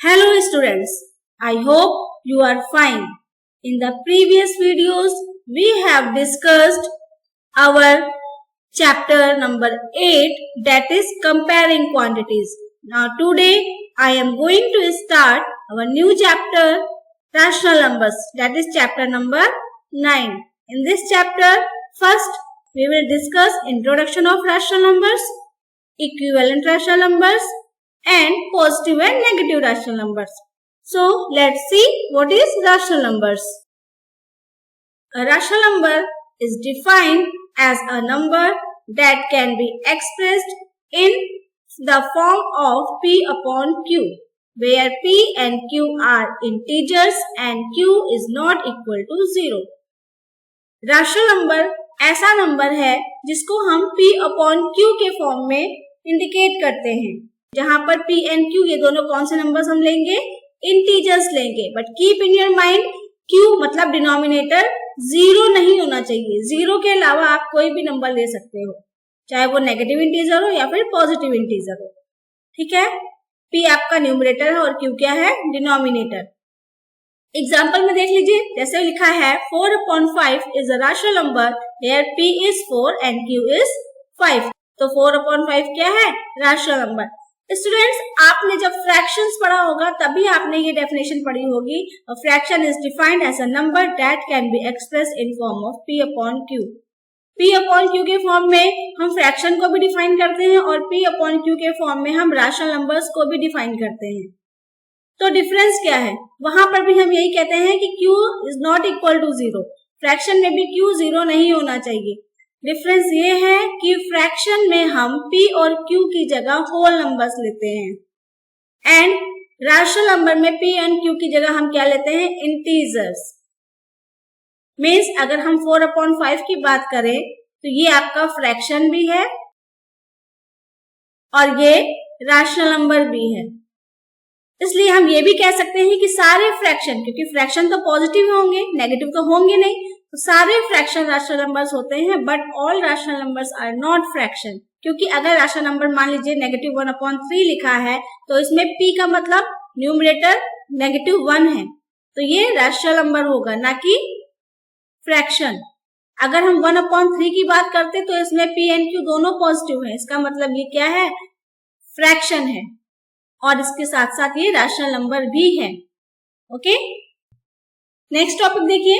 Hello students, I hope you are fine. In the previous videos, we have discussed our chapter number 8, that is comparing quantities. Now today I am going to start our new chapter, rational numbers, that is chapter number 9. In this chapter, first we will discuss introduction of rational numbers, equivalent rational numbers, and positive and negative rational numbers. So let's see what is rational numbers. A rational number is defined as a number that can be expressed in the form of P upon Q, where P and Q are integers and Q is not equal to 0. Rational number ऐसा number है जिसको हम P upon Q के form में indicate करते हैं, जहां पर P and Q ये दोनों कौन से नंबर्स हम लेंगे, इंटीजर्स लेंगे. But keep in your mind Q मतलब डिनोमिनेटर 0 नहीं होना चाहिए. 0 के अलावा आप कोई भी नंबर ले सकते हो, चाहे वो नेगेटिव इंटीजर हो या फिर पॉजिटिव इंटीजर हो. ठीक है, P आपका न्यूमरेटर है और Q क्या है, डिनोमिनेटर. एग्जाम्पल में देख लीजिए, जैसे लिखा है 4/5 is a rational number where P is 4 and Q is 5. तो 4/5 क्या है, रैशनल नंबर. स्टूडेंट्स, आपने जब फ्रैक्शंस पढ़ा होगा तभी आपने ये डेफिनेशन पढ़ी होगी. A fraction is defined as a number that can be expressed in form of P upon Q. P upon Q के फॉर्म में हम फ्रैक्शन को भी डिफाइन करते हैं और P upon Q के फॉर्म में हम रैशनल नंबर्स को भी डिफाइन करते हैं. तो डिफरेंस क्या है, वहां पर भी हम यही कहते हैं कि Q is not equal to 0. Fraction में भी Q 0 नहीं होना चाहिए. डिफरेंस ये है कि फ्रैक्शन में हम P और Q की जगह होल नंबर्स लेते हैं एंड रैशनल नंबर में P एंड Q की जगह हम क्या लेते हैं, इंटीजर्स. मीन्स अगर हम 4/5 की बात करें तो ये आपका फ्रैक्शन भी है और ये रैशनल नंबर भी है. इसलिए हम ये भी कह सकते हैं कि सारे फ्रैक्शन, क्योंकि फ्रैक्शन तो पॉजिटिव होंगे, नेगेटिव तो होंगे नहीं, तो सारे फ्रैक्शन रैशनल नंबर्स होते हैं. But all rational numbers are not fraction, क्योंकि अगर रैशनल नंबर मान लीजिए -1/3 लिखा है तो इसमें P का मतलब न्यूमरेटर -1 है, तो ये रैशनल नंबर होगा, ना कि फ्रैक्शन. अगर हम 1/3 की बात करते तो इसमें P एंड Q दोनों पॉजिटिव है, इसका मतलब ये क्या है, फ्रैक्शन है और इसके साथ साथ ये रैशनल नंबर भी है. ओके, नेक्स्ट टॉपिक देखिए,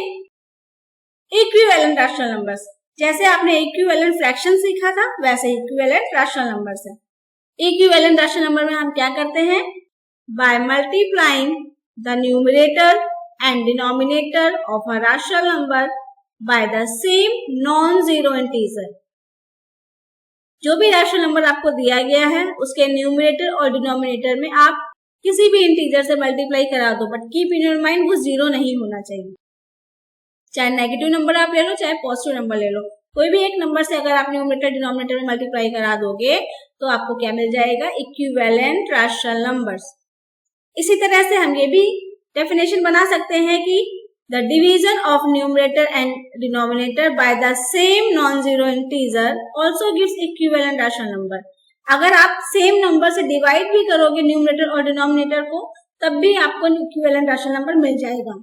इक्विवेलेंट रैशनल नंबर्स. जैसे आपने इक्विवेलेंट फ्रैक्शन सीखा था वैसे इक्विवेलेंट रैशनल नंबर्स है. इक्विवेलेंट रैशनल नंबर में हम क्या करते हैं, by multiplying the numerator and denominator of a rational number by the same non zero integer. जो भी रैशनल नंबर आपको दिया गया है उसके न्यूमरेटर और डिनोमिनेटर में आप किसी भी इंटीजर से मल्टीप्लाई करा दो, but keep in your mind वो 0 नहीं होना चाहिए. चाहे नेगेटिव नंबर आप ले लो चाहे पॉजिटिव नंबर ले लो, कोई भी एक नंबर से अगर आप न्यूमरेटर डिनोमिनेटर में मल्टीप्लाई करा दोगे तो आपको क्या मिल जाएगा, इक्विवेलेंट रैशनल नंबर्स. इसी तरह से हम ये भी डेफिनेशन बना सकते हैं कि the division of numerator and denominator by the same non-zero integer also gives equivalent rational number. अगर आप सेम नंबर से डिवाइड भी करोगे न्यूमरेटर और डिनोमिनेटर को तब भी आपको इक्विवेलेंट रैशनल नंबर मिल जाएगा.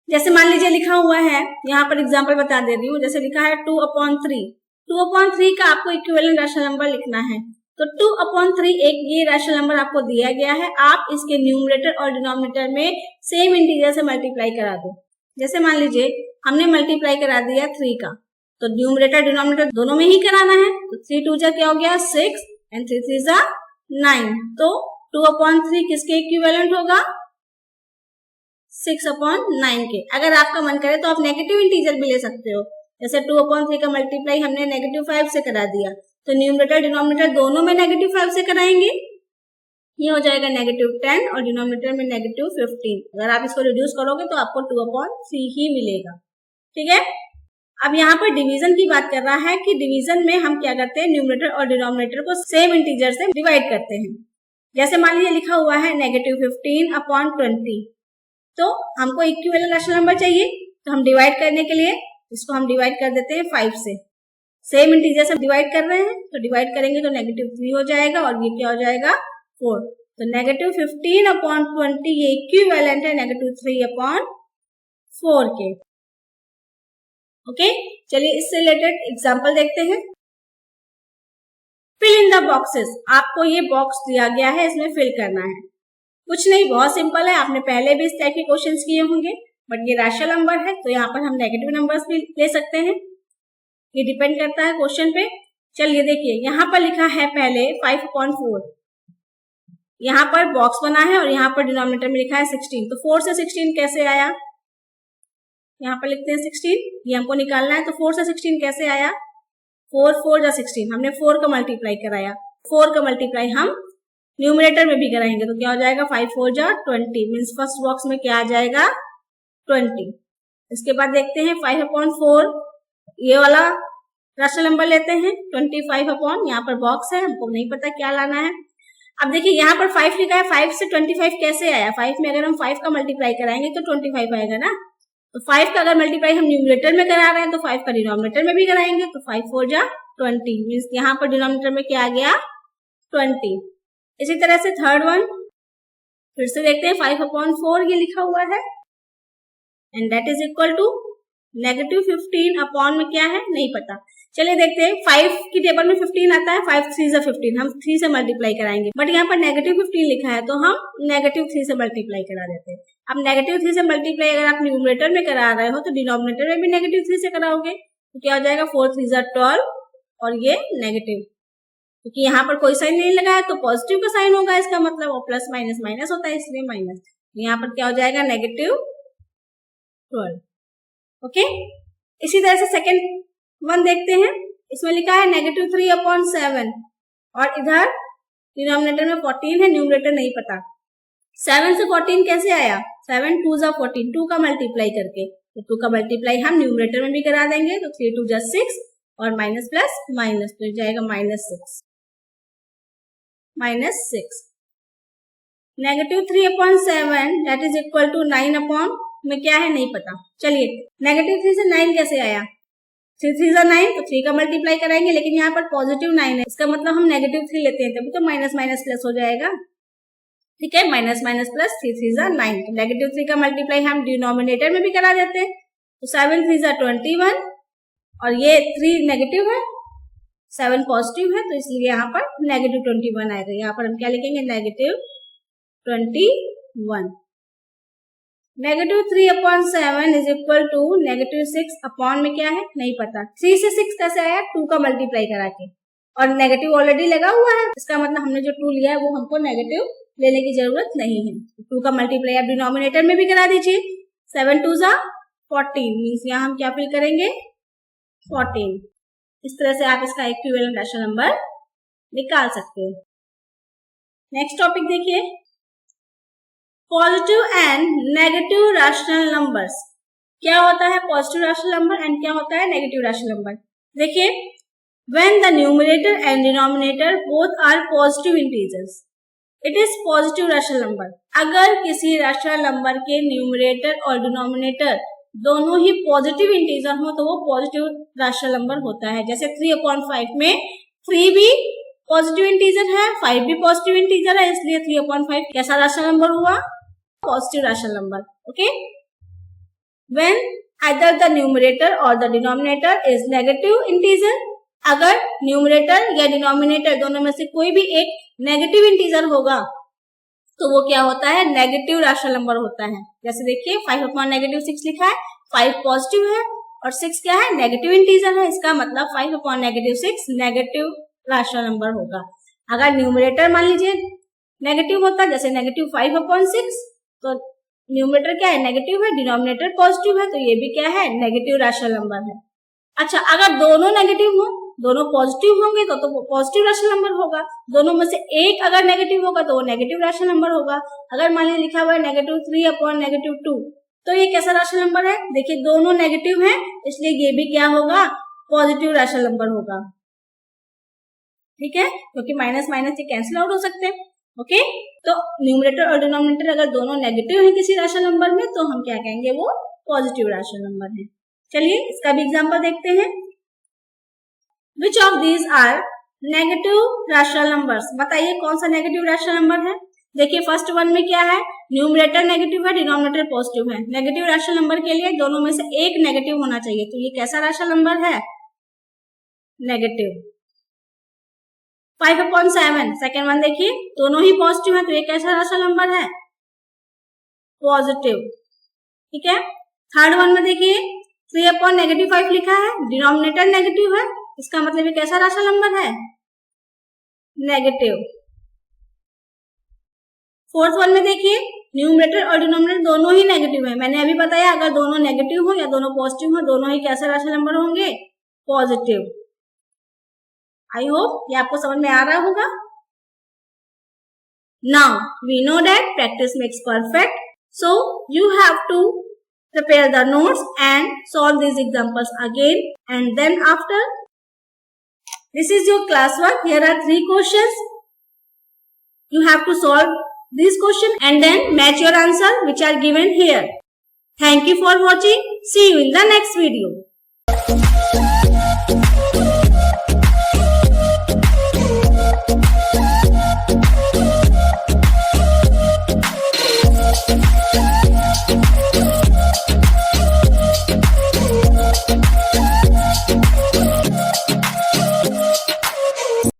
जैसे मान लीजिए लिखा हुआ है, यहाँ पर एग्जांपल बता दे रही हूँ, जैसे लिखा है 2/3. 2/3 का आपको इक्विवेलेंट रैशनल नंबर लिखना है, तो 2/3 एक ये रैशनल नंबर आपको दिया गया है. आप इसके न्यूमरेटर और डिनोमिनेटर में सेम इंटीजर से मल्टीप्लाई करा दो. जैसे मान लीजिए हमने मल्टीप्लाई करा दिया 3 का, तो न्यूमरेटर डिनोमिनेटर दोनों में ही कराना है. तो 3 2 क्या हो गया, 6 एंड 3 3 9. तो 2/3 किसके इक्विवेलेंट होगा, 6/9 के. अगर आपका मन करे तो आप नेगेटिव इंटीजर भी ले सकते हो. जैसे 2/3 का मल्टीप्लाई हमने -5 से करा दिया, तो न्यूमरेटर डिनोमिनेटर दोनों में -5 से कराएंगे, ये हो जाएगा -10 और डिनोमिनेटर में -15. अगर आप इसको रिड्यूस करोगे तो आपको 2/3 ही मिलेगा. ठीक है, अब यहाँ पर डिवीजन की बात कर रहा है कि डिवीजन में हम क्या करते हैं, न्यूमरेटर और डिनोमिनेटर को सेम इंटीजर से डिवाइड करते हैं. जैसे मान लीजिए लिखा हुआ है -15/20, तो हमको इक्विवेलेंट रैशनल नंबर चाहिए, तो हम डिवाइड करने के लिए इसको हम डिवाइड कर देते हैं 5 से. सेम इंटीजर से डिवाइड कर रहे हैं तो डिवाइड करेंगे तो -3 हो जाएगा और ये क्या हो जाएगा, 4. तो -15/20 ये इक्विवेलेंट है -3/4 के। ओके, चलिए इससे रिलेटेड एग्जांपल देखते हैं। फिल इन द बॉक्सेस, आपको ये बॉक्स दिया गया है, इसमें फिल करना है। कुछ नहीं, बहुत सिंपल है, आपने पहले भी इस टाइप के क्वेश्चंस किए होंगे, बट ये रैशनल नंबर है तो यहाँ पर हम नेगेटिव नंबर्स भी ले सकते हैं, ये डिपेंड करता है क्वेश्चन पे। चलिए देखिए, यहाँ पर लिखा है पहले 5/4, यहाँ पर बॉक्स बना है और यहाँ पर डिनोमिनेटर में लिखा है 16, तो 4 से 16 कैसे आया, यहाँ पर लिखते हैं 16, ये हमको निकालना है, तो 4 से 16 कैसे आया, 4 4 जा 16, हमने 4 का मल्टीप्लाई कराया, 4 का मल्टीप्लाई हम न्यूमरेटर में भी कराएंगे, तो क्या हो जाएगा 5 4 जा 20, मीन्स फर्स्ट बॉक्स में क्या आ जाएगा 20। इसके बाद देखते हैं 5/4, ये वाला रैशनल नंबर लेते हैं 25/, यहाँ पर बॉक्स है, हमको नहीं पता क्या लाना है। अब देखिए यहाँ पर 5 लिखा है, 5 से 25 कैसे आया, 5 में अगर हम 5 का मल्टीप्लाई कराएंगे तो 25 आएगा ना, तो 5 का अगर मल्टीप्लाई हम न्यूमरेटर में करा रहे हैं तो 5 का डिनोमिनेटर में भी कराएंगे, तो 5 4 जा 20, मीन्स यहाँ पर डिनोमिनेटर में क्या आ गया 20। इसी तरह से थर्ड वन फिर से देखते हैं, 5/4 ये लिखा हुआ है and that is equal to -15 में क्या है नहीं पता। चलिए देखते हैं, 5 की टेबल में 15 आता है, 5 3 से 15, हम 3 से मल्टीप्लाई कराएंगे, बट यहाँ पर -15 लिखा है तो हम -3 से मल्टीप्लाई करा देते हैं। अब -3 से मल्टीप्लाई अगर आप न्यूमरेटर में करा रहे हो तो डिनोमिनेटर में भी -3 से कराओगे, तो क्या हो जाएगा 4 3 जा 12 और ये नेगेटिव, क्योंकि यहाँ पर कोई साइन नहीं लगा है तो पॉजिटिव का साइन होगा इसका मतलब, और प्लस माइनस माइनस होता है इसलिए माइनस, यहाँ पर क्या हो जाएगा -12। ओके, इसी तरह से सेकेंड वन देखते हैं, इसमें लिखा है -3/7 और इधर डिनोमिनेटर में 14 है, न्यूमरेटर नहीं पता। 7 से 14 कैसे आया, 7 2 जा 14, 2 का मल्टीप्लाई करके, तो 2 का मल्टीप्लाई हम न्यूमरेटर में भी करा देंगे, तो 3 2 जा 6 और माइनस प्लस माइनस तो जाएगा -6 -3/7 दैट इज इक्वल टू 9 में क्या है नहीं पता। चलिए -3 से 9 कैसे आया, 3 3 जा 9, तो 3 का मल्टीप्लाई कराएंगे, लेकिन यहाँ पर पॉजिटिव 9 है, इसका मतलब हम -3 लेते हैं तभी तो माइनस माइनस प्लस हो जाएगा। ठीक है, माइनस माइनस प्लस 3 3 जा 9, तो -3 का मल्टीप्लाई हम डिनोमिनेटर में भी करा देते हैं, तो 7 3 जा 21 और ये 3 नेगेटिव है 7 पॉजिटिव है, तो इसलिए यहाँ पर -21 आएगा। यहाँ पर हम क्या लिखेंगे -21। -3/7 इज इक्वल टू -6 में क्या है नहीं पता। 3 से 6 कैसे आया, 2 का मल्टीप्लाई करा के, और नेगेटिव ऑलरेडी लगा हुआ है, इसका मतलब हमने जो 2 लिया है वो हमको नेगेटिव लेने की जरूरत नहीं है। 2 का मल्टीप्लाई आप डिनोमिनेटर में भी करा दीजिए, 7 2 जा 14, मीन्स यहाँ हम क्या फिल करेंगे 14। इस तरह से आप इसका इक्विवेलेंट रैशनल नंबर निकाल सकते हैं। नेक्स्ट टॉपिक देखिए, positive and negative rational numbers. क्या होता है पॉजिटिव रैशनल नंबर एंड क्या होता है नेगेटिव रैशनल नंबर। देखिए, when the numerator and denominator both are positive integers it is positive rational number. अगर किसी रैशनल नंबर के न्यूमरेटर और डिनोमिनेटर दोनों ही पॉजिटिव इंटीजर हो तो वो पॉजिटिव रैशनल नंबर होता है। जैसे 3/5 में 3 भी पॉजिटिव इंटीजर है, 5 भी पॉजिटिव इंटीजर है, इसलिए 3/5 कैसा रैशनल नंबर हुआ positive rational number. Okay, when either the numerator और the denominator is negative integer, अगर न्यूमरेटर या डिनोमिनेटर दोनों में से कोई भी एक नेगेटिव इंटीजर होगा तो वो क्या होता है नेगेटिव रैशनल नंबर होता है। जैसे देखिए 5/6 लिखा है, 5 पॉजिटिव है और 6 क्या है नेगेटिव इंटीजर है, इसका मतलब 5/6 नेगेटिव रैशनल नंबर होगा। अगर न्यूमरेटर मान लीजिए नेगेटिव होता, जैसे -5/6, तो न्यूमरेटर क्या है नेगेटिव है, डिनोमिनेटर पॉजिटिव है, तो ये भी क्या है नेगेटिव रैशनल नंबर है। अच्छा, अगर दोनों नेगेटिव हो, दोनों पॉजिटिव होंगे तो वो पॉजिटिव रैशनल नंबर होगा, दोनों में से एक अगर नेगेटिव होगा तो वो नेगेटिव रैशनल नंबर होगा। अगर मान लीजिए लिखा हुआ है -3/2, तो ये कैसा रैशनल नंबर है, देखिए दोनों नेगेटिव है इसलिए ये भी क्या होगा पॉजिटिव रैशनल नंबर होगा। ठीक है, क्योंकि माइनस माइनस ये कैंसिल आउट हो सकते हैं। ओके, तो न्यूमरेटर और डिनोमिनेटर अगर दोनों नेगेटिव है किसी रैशनल नंबर में तो हम क्या कहेंगे वो पॉजिटिव रैशनल नंबर है। चलिए इसका भी एग्जांपल देखते हैं। Which of these are negative rational numbers? बताइए कौन सा नेगेटिव रैशनल नंबर है। देखिए फर्स्ट वन में क्या है, न्यूमरेटर नेगेटिव है, डिनोमिनेटर पॉजिटिव है। नेगेटिव रेशनल नंबर के लिए दोनों में से एक नेगेटिव होना चाहिए, तो ये कैसा रेशनल नंबर है, नेगेटिव। 5/7 सेकेंड वन देखिए, दोनों ही पॉजिटिव है, तो ये कैसा रेशनल नंबर है, पॉजिटिव। ठीक है, थर्ड वन में देखिए 3/-5 लिखा है, डिनोमिनेटर नेगेटिव है, इसका मतलब ये कैसा रेशनल नंबर है, नेगेटिव। फोर्थ वन में देखिए न्यूमरेटर और डिनोमिनेटर दोनों ही नेगेटिव है। मैंने अभी बताया अगर दोनों नेगेटिव हो या दोनों पॉजिटिव हो, दोनों ही कैसे रेशनल नंबर होंगे, पॉजिटिव। आई होप ये आपको समझ में आ रहा होगा। Now we know that practice makes perfect, so you have to prepare the notes and solve these examples again, and then after this is your classwork. Here are 3 questions. You have to solve these questions and then match your answer which are given here. Thank you for watching. See you in the next video.